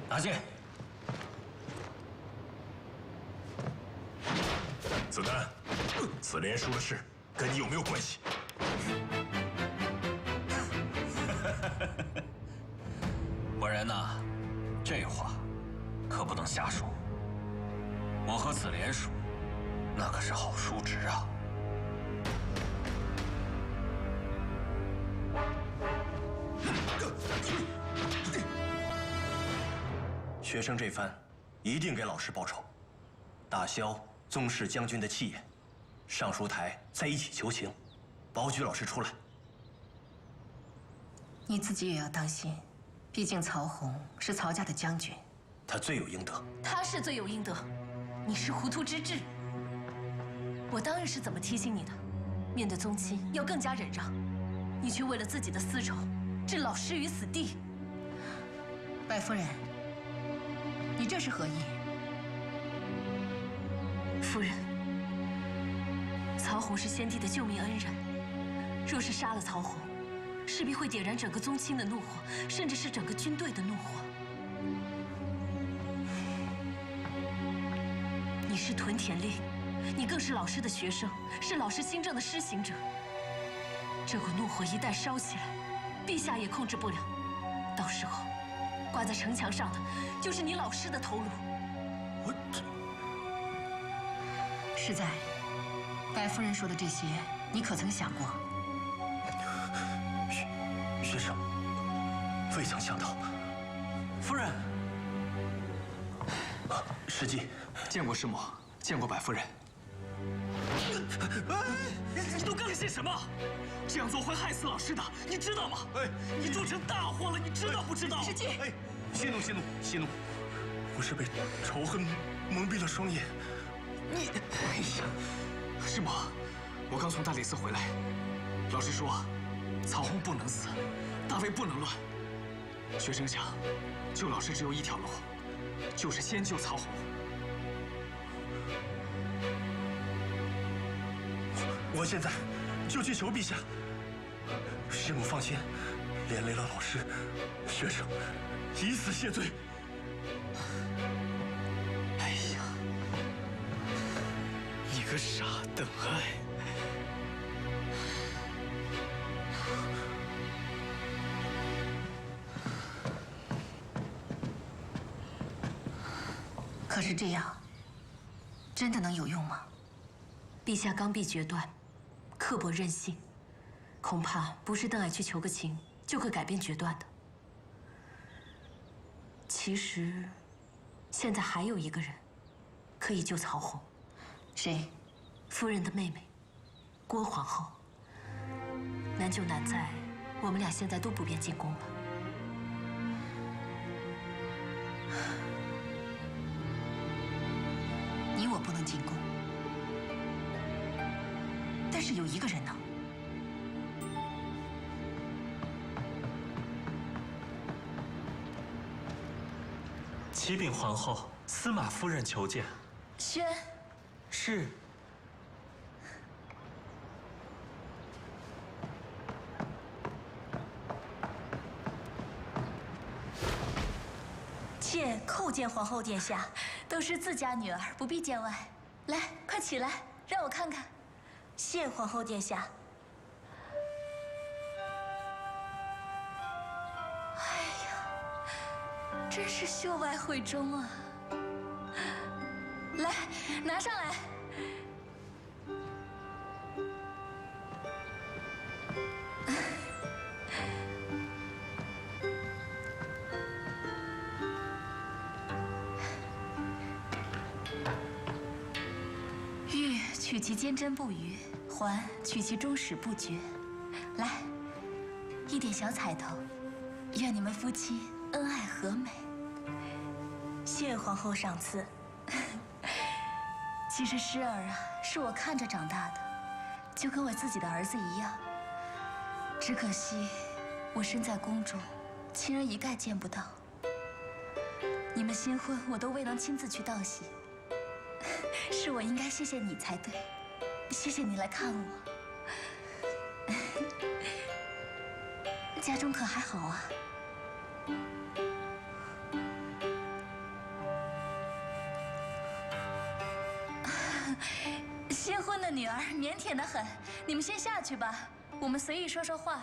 拿剑。子丹，此连书的事跟你有没有关系？文人呐，这话可不能瞎说。我和紫莲署那可是好叔侄啊。学生这番一定给老师报仇，打消宗室将军的气焰。上书台再一起求情，保举老师出来。你自己也要当心，毕竟曹洪是曹家的将军，他罪有应得。他是罪有应得，你是糊涂之至。我当日是怎么提醒你的？面对宗亲要更加忍让，你却为了自己的私仇，置老师于死地。百夫人，你这是何意？夫人，曹洪是先帝的救命恩人，若是杀了曹洪，势必会点燃整个宗亲的怒火，甚至是整个军队的怒火。你是屯田令，你更是老师的学生，是老师新政的施行者。这股怒火一旦烧起来，陛下也控制不了，到时候挂在城墙上的就是你老师的头颅。是在，百夫人说的这些，你可曾想过？学生未曾想到。夫人，师纪，见过师母，见过百夫人。你都干了些什么？这样做会害死老师的，你知道吗？你铸成大祸了，你知道不知道？师纪，息怒，息怒，息怒！我是被仇恨蒙蔽了双眼。你，哎呀，师母，我刚从大理寺回来，老师说，曹洪不能死，大魏不能乱。学生想，救老师只有一条路，就是先救曹洪。我现在就去求陛下。师母放心，连累了老师、学生，以死谢罪。哎呀，你个傻等爱！可是这样，真的能有用吗？陛下刚愎决断，刻薄任性，恐怕不是邓艾去求个情就可改变决断的。其实，现在还有一个人可以救曹洪。谁？夫人的妹妹，郭皇后。难就难在，我们俩现在都不便进宫了。你我不能进宫，但是有一个人能。启禀皇后，司马夫人求见。宣，是。妾叩见皇后殿下，都是自家女儿，不必见外。来，快起来，让我看看。谢皇后殿下。哎呀，真是秀外慧中啊！来，拿上来。玉取其坚贞不渝，环取其忠始不绝。来，一点小彩头，愿你们夫妻恩爱和美。谢皇后赏赐。其实诗儿啊，是我看着长大的，就跟我自己的儿子一样。只可惜我身在宫中，亲人一概见不到。你们新婚，我都未能亲自去道喜。是我应该谢谢你才对，谢谢你来看我。家中可还好啊？的女儿腼腆的很，你们先下去吧，我们随意说说话。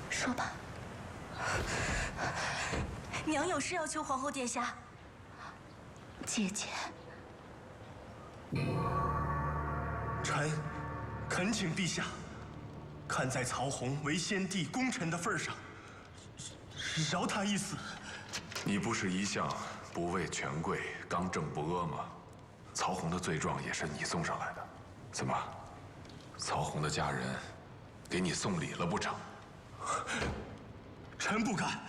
说吧。娘有事要求皇后殿下。姐姐，臣恳请陛下，看在曹洪为先帝功臣的份上，饶他一死。你不是一向不畏权贵、刚正不阿吗？曹洪的罪状也是你送上来的，怎么？曹洪的家人给你送礼了不成？臣不敢。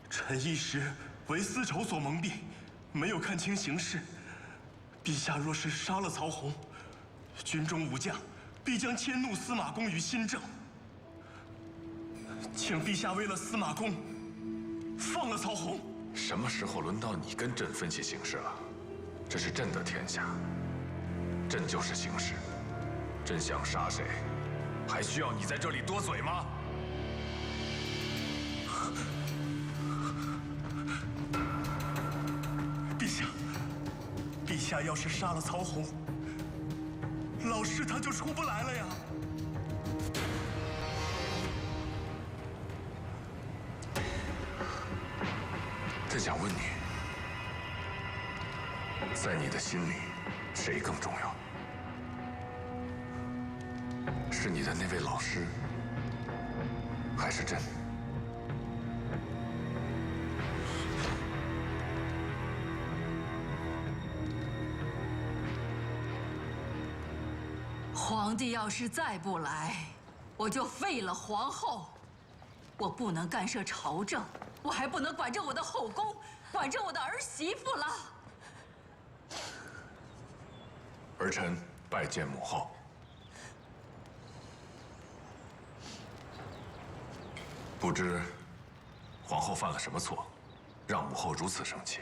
臣一时为私仇所蒙蔽，没有看清形势。陛下若是杀了曹洪，军中武将必将迁怒司马公于新政。请陛下为了司马公，放了曹洪。什么时候轮到你跟朕分析形势了？这是朕的天下，朕就是形势。朕想杀谁，还需要你在这里多嘴吗？陛下要是杀了曹洪，老师他就出不来了呀。朕想问你，在你的心里，谁更重要？是你的那位老师，还是朕？皇帝要是再不来，我就废了皇后。我不能干涉朝政，我还不能管着我的后宫，管着我的儿媳妇了。儿臣拜见母后。不知皇后犯了什么错，让母后如此生气？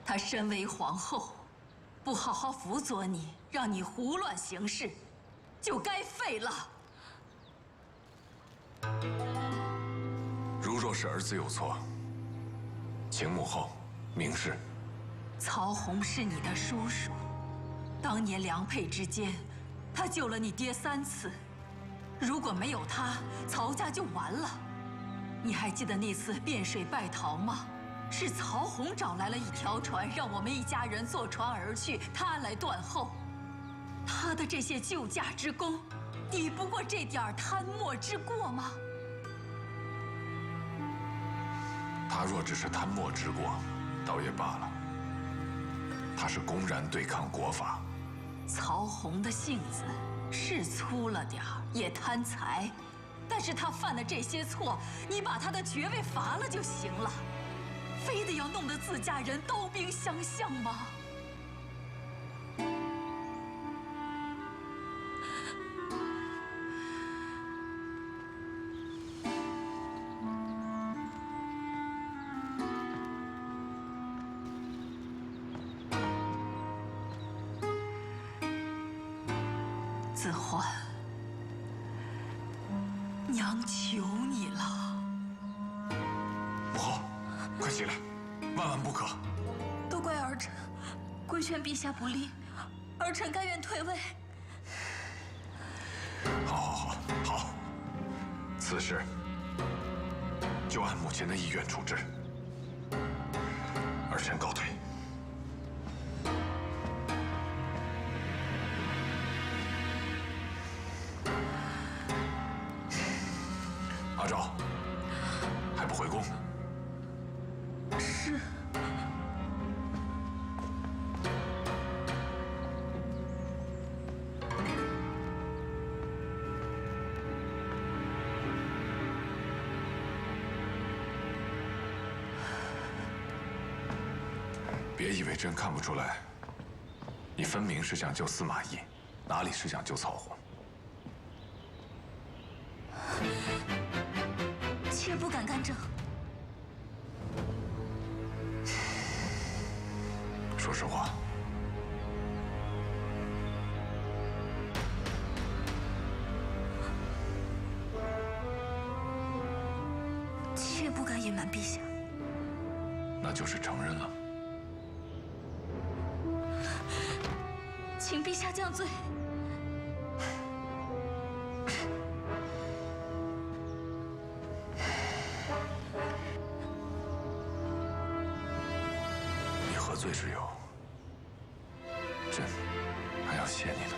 她身为皇后，不好好辅佐你，让你胡乱行事，就该废了。如若是儿子有错，请母后明示。曹洪是你的叔叔，当年良配之间，他救了你爹3次。如果没有他，曹家就完了。你还记得那次汴水败逃吗？是曹洪找来了一条船，让我们一家人坐船而去，他来断后。他的这些救驾之功，抵不过这点贪墨之过吗？他若只是贪墨之过，倒也罢了。他是公然对抗国法。曹洪的性子是粗了点儿，也贪财，但是他犯的这些错，你把他的爵位罚了就行了，非得要弄得自家人刀兵相向吗？子焕，娘求你了。母后，快起来，万万不可！都怪儿臣，规劝陛下不利，儿臣甘愿退位。好，此事就按母亲的意愿处置。儿臣告退。阿昭，还不回宫？是。别以为朕看不出来，你分明是想救司马懿，哪里是想救曹洪？妾不敢干政。说实话，妾不敢有隐瞒陛下。那就是承认了。请陛下降罪。你何罪之有？朕还要谢你呢。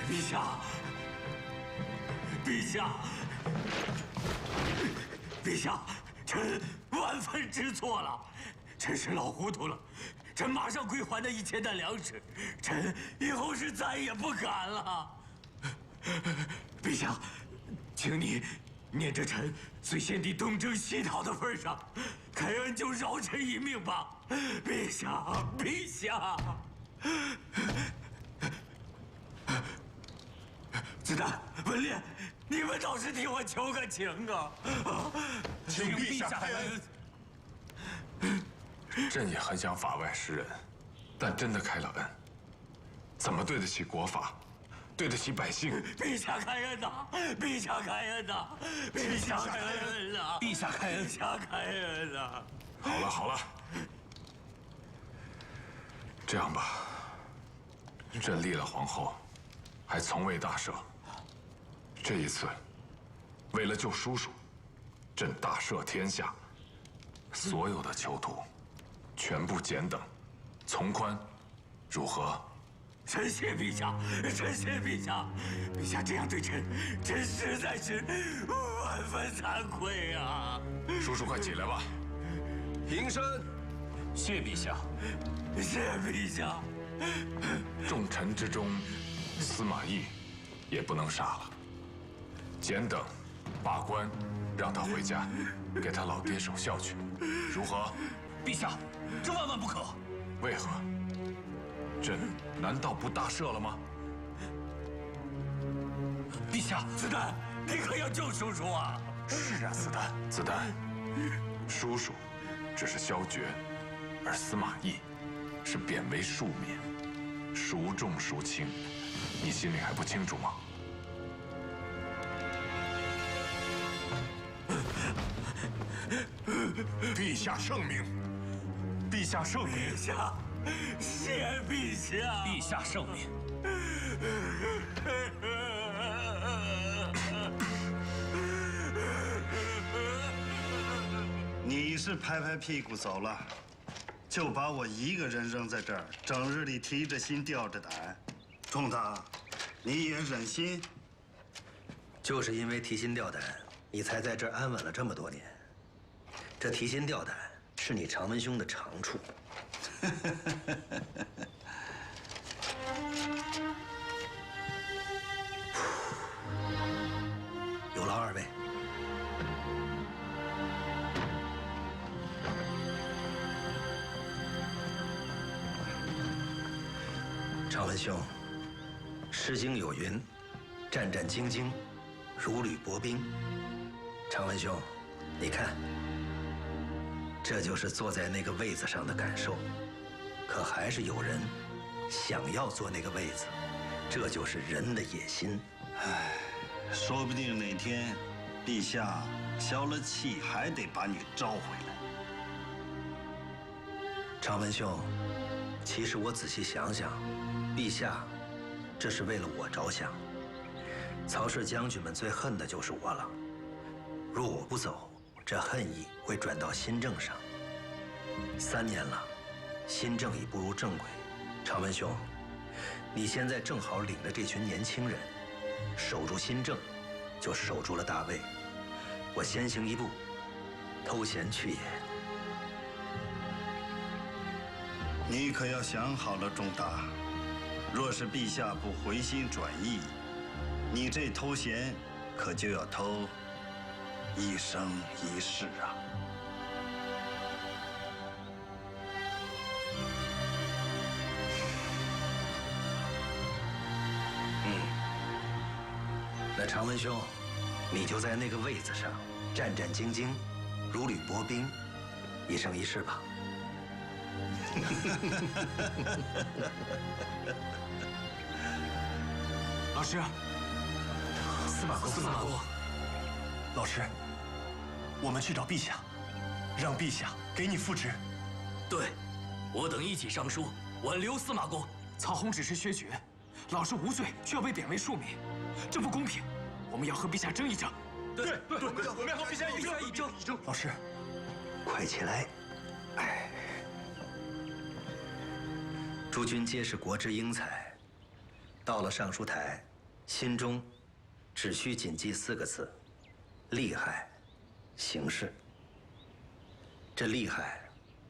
陛下，陛下，陛下，臣万分知错了，臣是老糊涂了，臣马上归还那1000担粮食，臣以后是再也不敢了。陛下，请你念着臣随先帝东征西讨的份上，开恩就饶臣一命吧。陛下，陛下。子弹、文烈，你们倒是替我求个情啊！请陛下开恩。朕也很想法外施人，但真的开了恩，怎么对得起国法，对得起百姓？陛下开恩呐！陛下开恩呐！陛下开恩呐！陛下开恩！陛下开恩呐！好了好了，这样吧，朕立了皇后，还从未大赦。这一次，为了救叔叔，朕大赦天下，所有的囚徒全部减等，从宽，如何？臣谢陛下，臣谢陛下，陛下这样对臣，臣实在是万分惭愧啊！叔叔，快起来吧。平身，谢陛下。谢陛下。众臣之中，司马懿也不能杀了。简等，罢官，让他回家，给他老爹守孝去，如何？陛下，这万万不可。为何？朕难道不大赦了吗？陛下，子弹，你可要救叔叔啊！是啊，子弹，子弹，叔叔只是削爵，而司马懿是贬为庶民，孰重孰轻，你心里还不清楚吗？陛下圣明，陛下圣明，陛下，谢陛下，陛下圣明。你是拍拍屁股走了，就把我一个人扔在这儿，整日里提着心吊着胆。冲他，你也忍心？就是因为提心吊胆，你才在这儿安稳了这么多年。这提心吊胆是你长文兄的长处。有劳二位。长文兄，《诗经》有云：“战战兢兢，如履薄冰。”长文兄，你看，这就是坐在那个位子上的感受。可还是有人想要坐那个位子，这就是人的野心。唉，说不定哪天，陛下消了气，还得把你招回来。长文兄，其实我仔细想想，陛下，这是为了我着想。曹氏将军们最恨的就是我了。若我不走，这恨意会转到新政上。3年了，新政已步入正轨。长文兄，你现在正好领着这群年轻人，守住新政，就守住了大位。我先行一步，偷闲去也。你可要想好了，仲达。若是陛下不回心转意，你这偷闲可就要偷一生一世啊！那长文兄，你就在那个位子上战战兢兢，如履薄冰，一生一世吧。老师，司马公，老师，我们去找陛下，让陛下给你复职。对，我等一起上书挽留司马公。曹洪只是削爵，老师无罪却要被贬为庶民，这不公平。我们要和陛下争一争。对，我们要和陛下一争。老师，快起来！哎，诸君皆是国之英才，到了上书台，心中只需谨记4个字：厉害，行事。这厉害，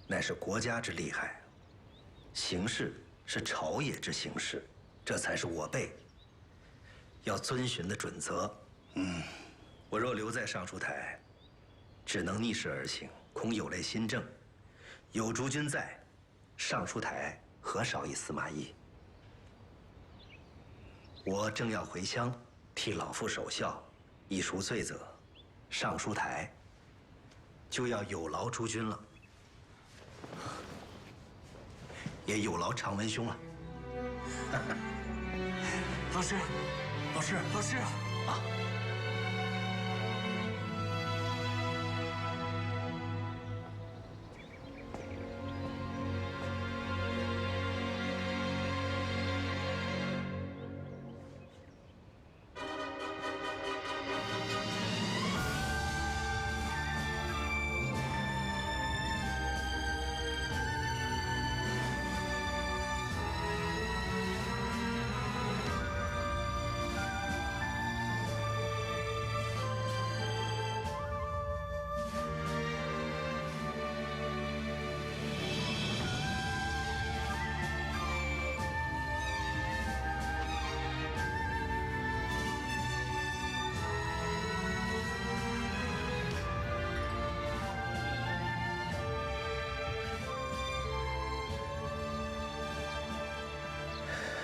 乃是国家之厉害；行事是朝野之行事，这才是我辈要遵循的准则。我若留在上书台，只能逆势而行，恐有累新政。有诸君在，上书台何少一司马懿？我正要回乡，替老父守孝，一赎罪责，上书台就要有劳诸君了，也有劳常文兄了。老师，啊！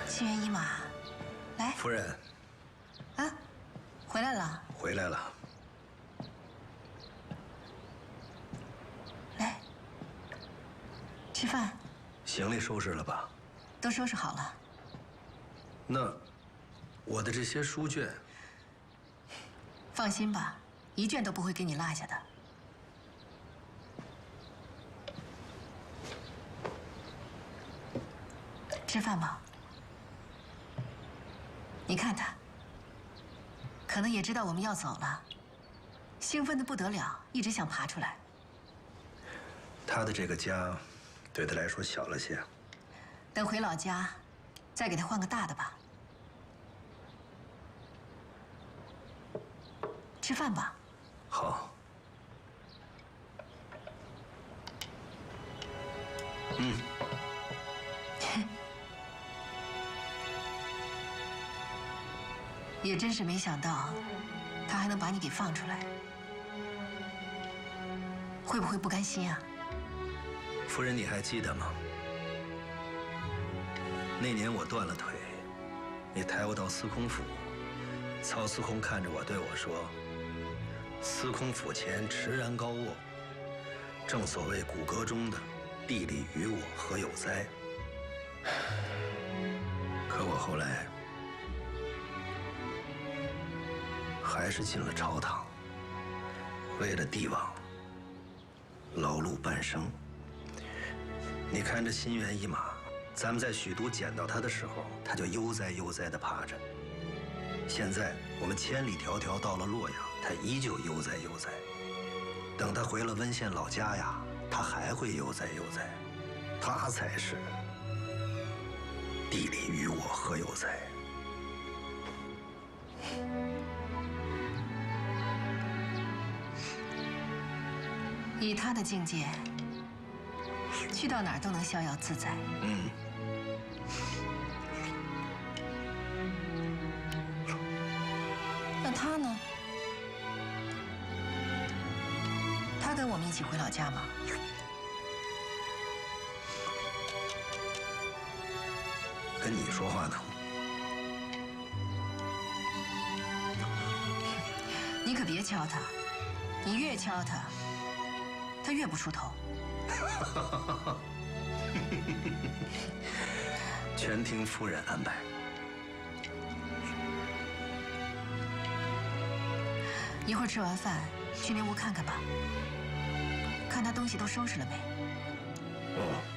心猿意马，来，夫人，啊，回来了。回来了。来，吃饭。行李收拾了吧？都收拾好了。那我的这些书卷，放心吧，一卷都不会给你落下的。吃饭吧。你看他，可能也知道我们要走了，兴奋得不得了，一直想爬出来。他的这个家，对他来说小了些。等回老家，再给他换个大的吧。吃饭吧。好。也真是没想到，他还能把你给放出来，会不会不甘心啊？夫人，你还记得吗？那年我断了腿，你抬我到司空府，曹司空看着我对我说：“司空府前池然高卧，正所谓骨骼中的地利与我何有哉？”可我后来还是进了朝堂，为了帝王劳碌半生。你看这心猿意马，咱们在许都捡到他的时候，他就悠哉悠哉地爬着；现在我们千里迢迢到了洛阳，他依旧悠哉悠哉。等他回了温县老家呀，他还会悠哉悠哉。他才是地利与我何有哉？以他的境界，去到哪儿都能逍遥自在。那他呢？他跟我们一起回老家吗？跟你说话呢。你可别敲他，你越敲他，他越不出头。全听夫人安排。一会儿吃完饭去那屋看看吧，看他东西都收拾了没。哦。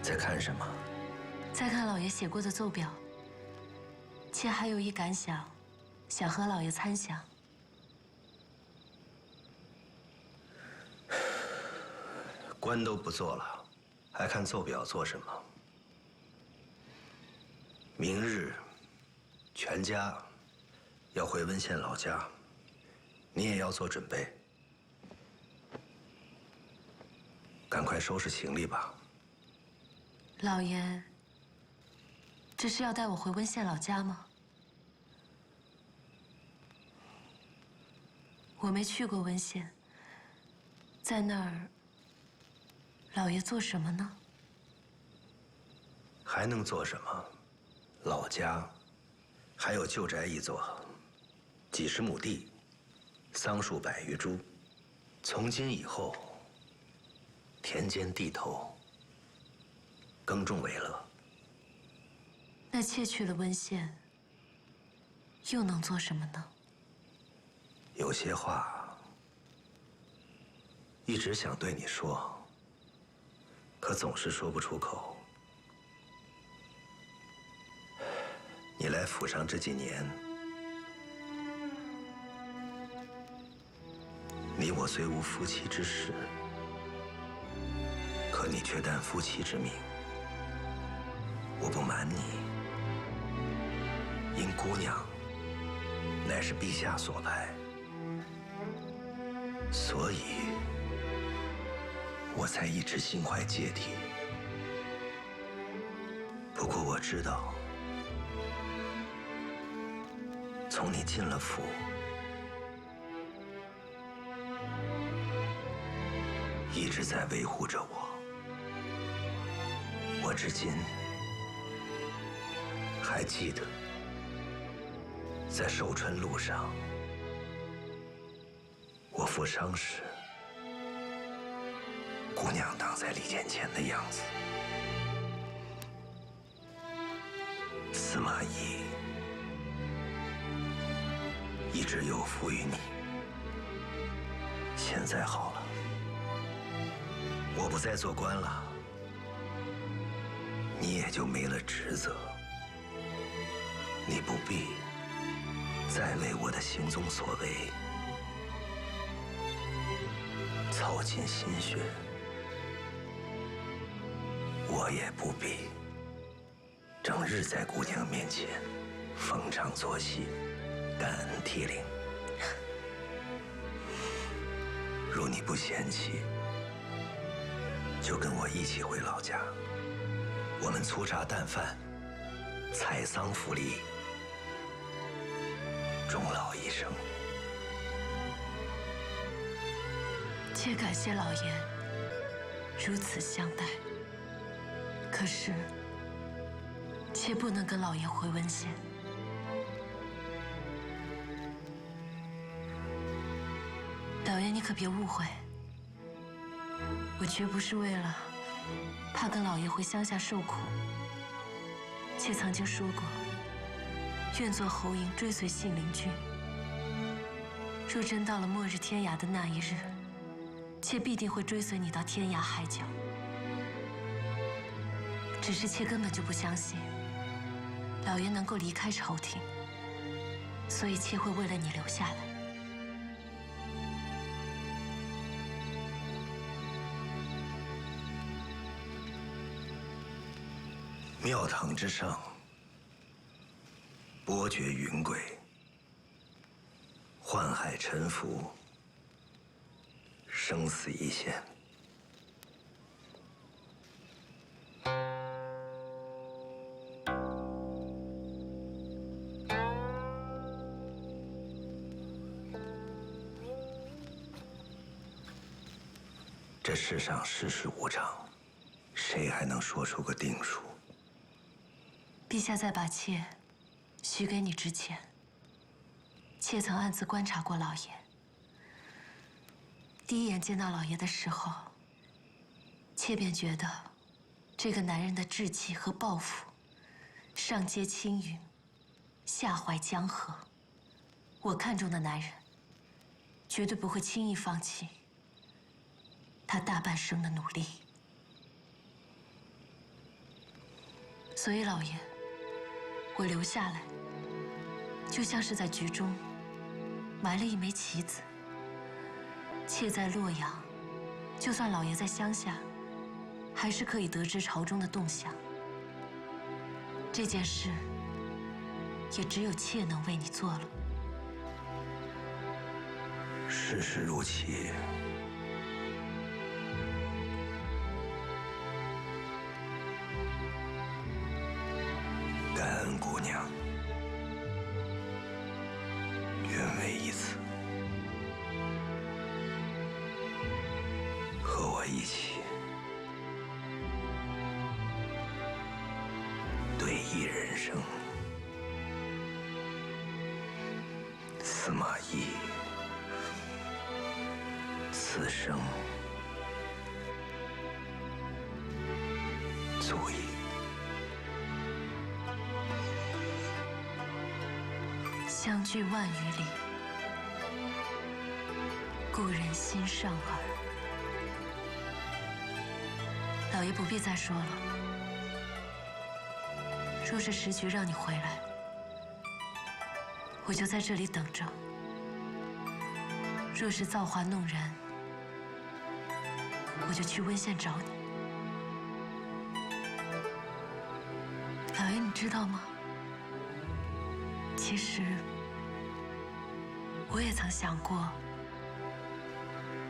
在看什么？在看老爷写过的奏表。妾还有一感想，想和老爷参详。官都不做了，还看奏表做什么？明日，全家要回温县老家，你也要做准备。赶快收拾行李吧。老爷，这是要带我回温县老家吗？我没去过温县，在那儿，老爷做什么呢？还能做什么？老家还有旧宅一座，几十亩地，桑树100余株。从今以后，田间地头，耕种为乐。那妾去了温县，又能做什么呢？有些话一直想对你说，可总是说不出口。你来府上这几年，你我虽无夫妻之实，可你却担夫妻之命。我不瞒你，因姑娘乃是陛下所派，所以我才一直心怀芥蒂。不过我知道，从你进了府，一直在维护着我。我至今还记得，在寿春路上，我负伤时，姑娘挡在礼殿前的样子。司马懿一直有负于你，现在好了，我不再做官了，你也就没了职责。你不必再为我的行踪所为操尽心血，我也不必整日在姑娘面前逢场作戏，感恩涕零。如你不嫌弃，就跟我一起回老家，我们粗茶淡饭，采桑抚梨，终老一生。妾感谢老爷如此相待，可是妾不能跟老爷回温县。老爷，你可别误会，我绝不是为了怕跟老爷回乡下受苦。妾曾经说过，愿做侯嬴追随信陵君。若真到了末日天涯的那一日，妾必定会追随你到天涯海角。只是妾根本就不相信老爷能够离开朝廷，所以妾会为了你留下来。庙堂之上，波谲云诡，宦海沉浮，生死一线。这世上世事无常，谁还能说出个定数？陛下在把妾许给你之前，妾曾暗自观察过老爷。第一眼见到老爷的时候，妾便觉得，这个男人的志气和抱负，上接青云，下怀江河。我看中的男人，绝对不会轻易放弃他大半生的努力。所以，老爷，我留下来，就像是在局中埋了一枚棋子。妾在洛阳，就算老爷在乡下，还是可以得知朝中的动向。这件事，也只有妾能为你做了。世事如棋，感恩姑娘，愿为一此，和我一起对弈人生。司马懿，此生足矣。相距万余里，故人心上耳。老爷不必再说了。若是时局让你回来，我就在这里等着；若是造化弄人，我就去温县找你。老爷，你知道吗？其实，我也曾想过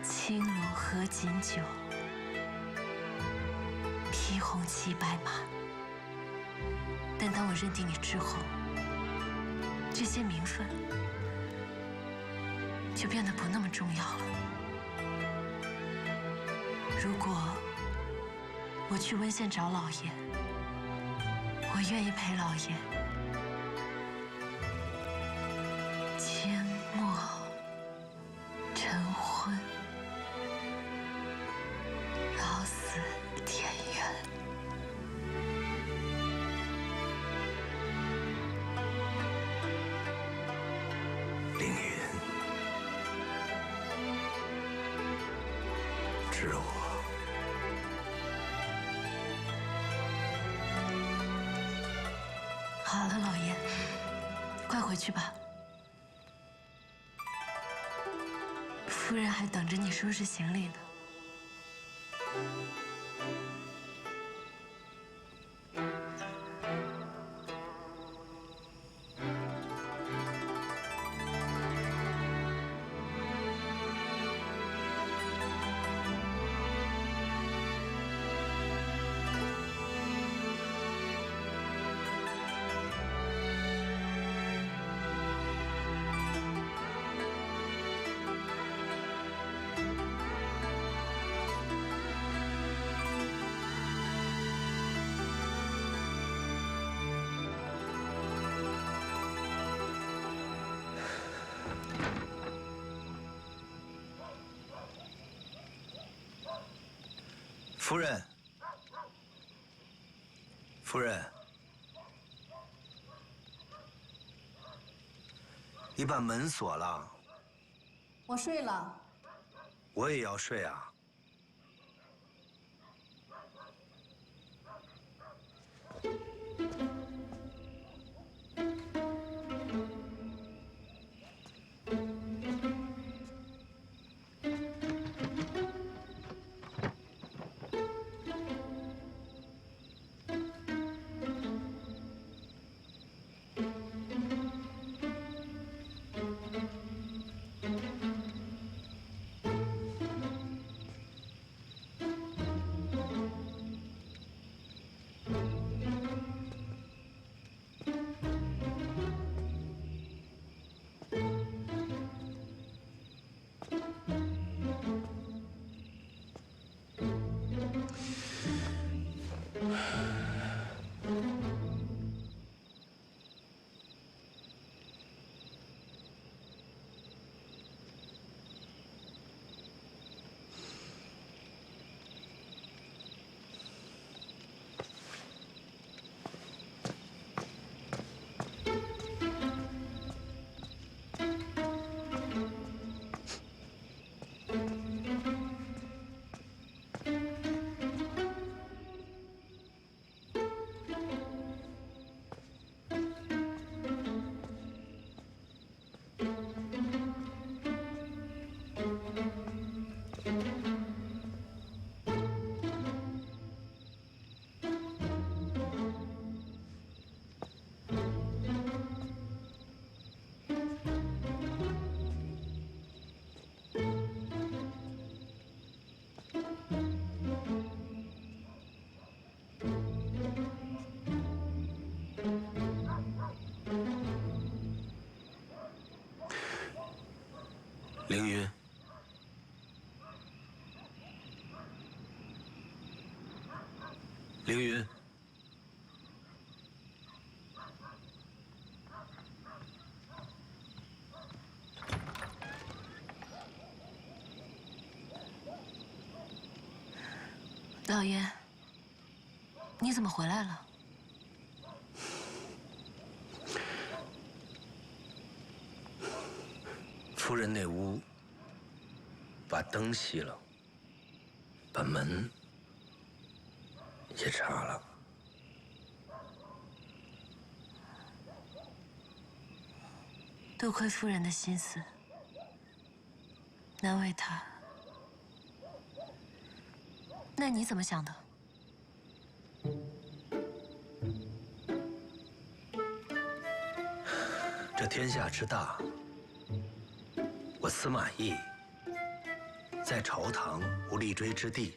青楼合锦酒，披红骑白马。但当我认定你之后，这些名分就变得不那么重要了。如果我去温县找老爷，我愿意陪老爷阡陌晨昏，老死田园。凌云，知我。好了，老爷，快回去吧。夫人还等着你收拾行李呢。夫人，夫人，你把门锁了。我睡了。我也要睡啊。凌云，凌云，老爷，你怎么回来了？夫人那屋把灯熄了，把门也插了。多亏夫人的心思，难为她。那你怎么想的？这天下之大，我司马懿在朝堂无立锥之地，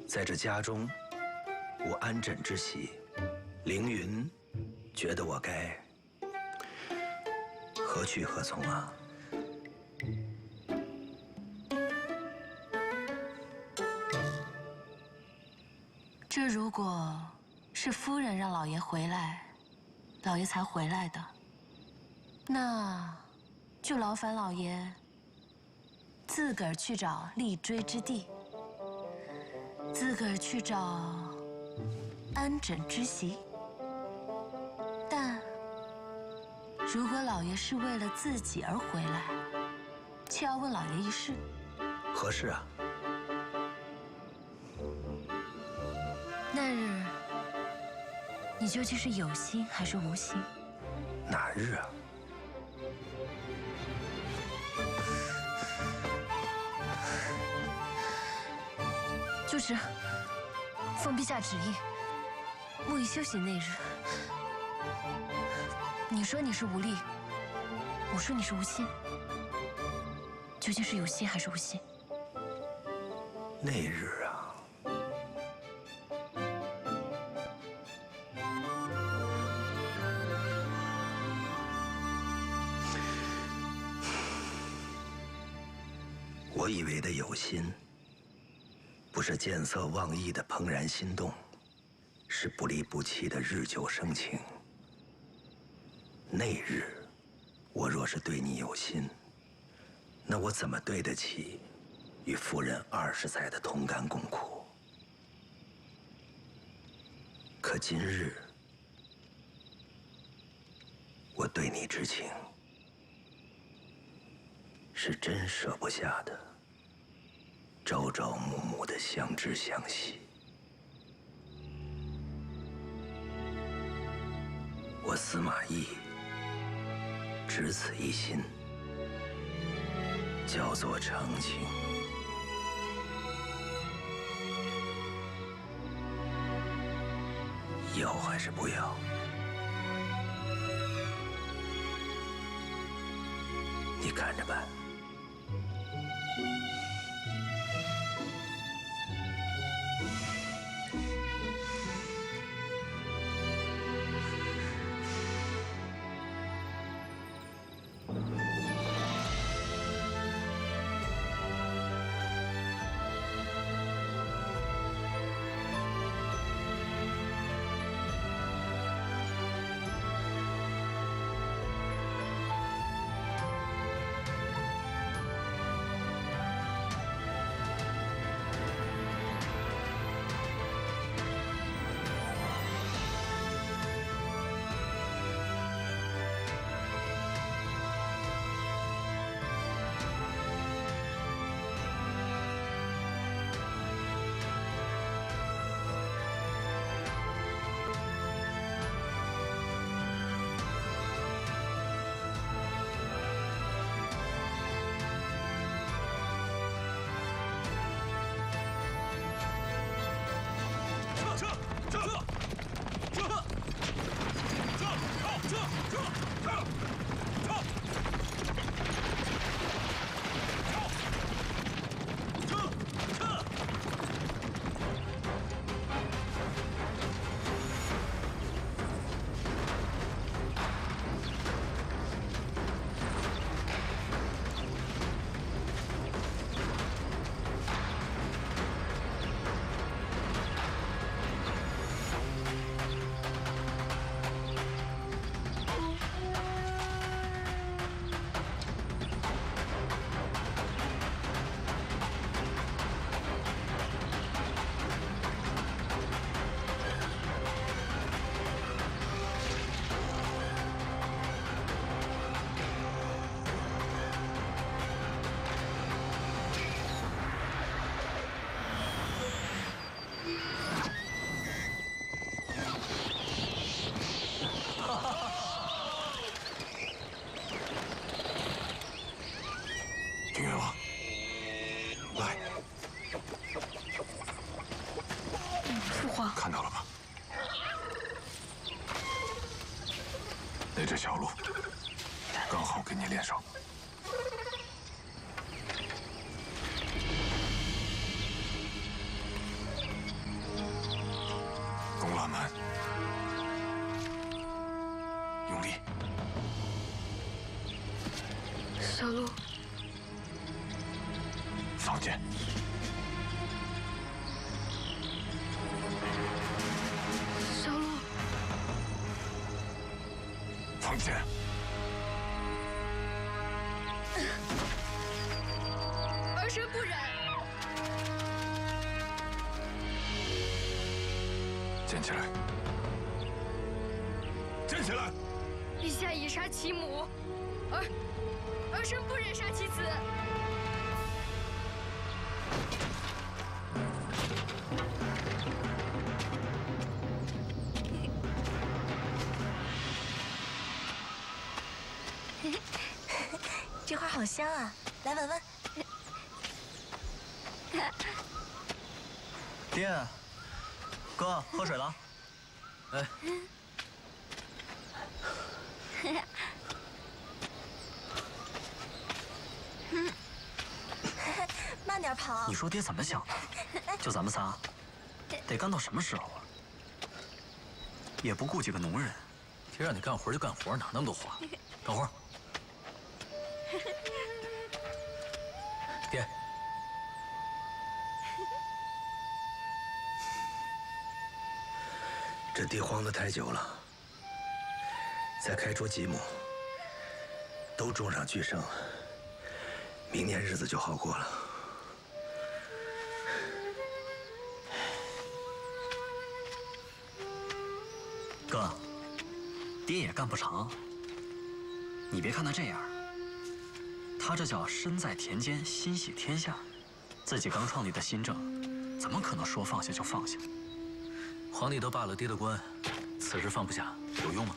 在这家中无安枕之席。凌云觉得我该何去何从啊？这如果是夫人让老爷回来，老爷才回来的，那就劳烦老爷自个儿去找立锥之地，自个儿去找安枕之席。但如果老爷是为了自己而回来，却要问老爷一事，何事啊？那日你究竟是有心还是无心？哪日啊？就是奉陛下旨意，木已休息那日。你说你是无力，我说你是无心，究竟是有心还是无心？那日啊，我以为的有心，不是见色忘义的怦然心动，是不离不弃的日久生情。那日，我若是对你有心，那我怎么对得起与夫人20载的同甘共苦？可今日，我对你之情，是真舍不下的，朝朝暮暮的相知相惜。我司马懿只此一心，叫做成情。要还是不要？你看着办。这小路刚好给你练手。弓拉门，用力。小路，放箭。小路，放箭。儿臣不忍。捡起来，捡起来！陛下已杀其母，儿臣不忍杀其子。这花好香啊，来闻闻。爹，哥，喝水了。哎，慢点跑。你说爹怎么想的？就咱们仨，得干到什么时候啊？也不顾几个农人，爹让你干活就干活，哪那么多话？干活。爹。这地荒得太久了，再开出几亩，都种上巨生，明年日子就好过了。哥，爹也干不长。你别看他这样，他这叫身在田间，心系天下。自己刚创立的新政，怎么可能说放下就放下？皇帝都罢了爹的官，此事放不下有用吗？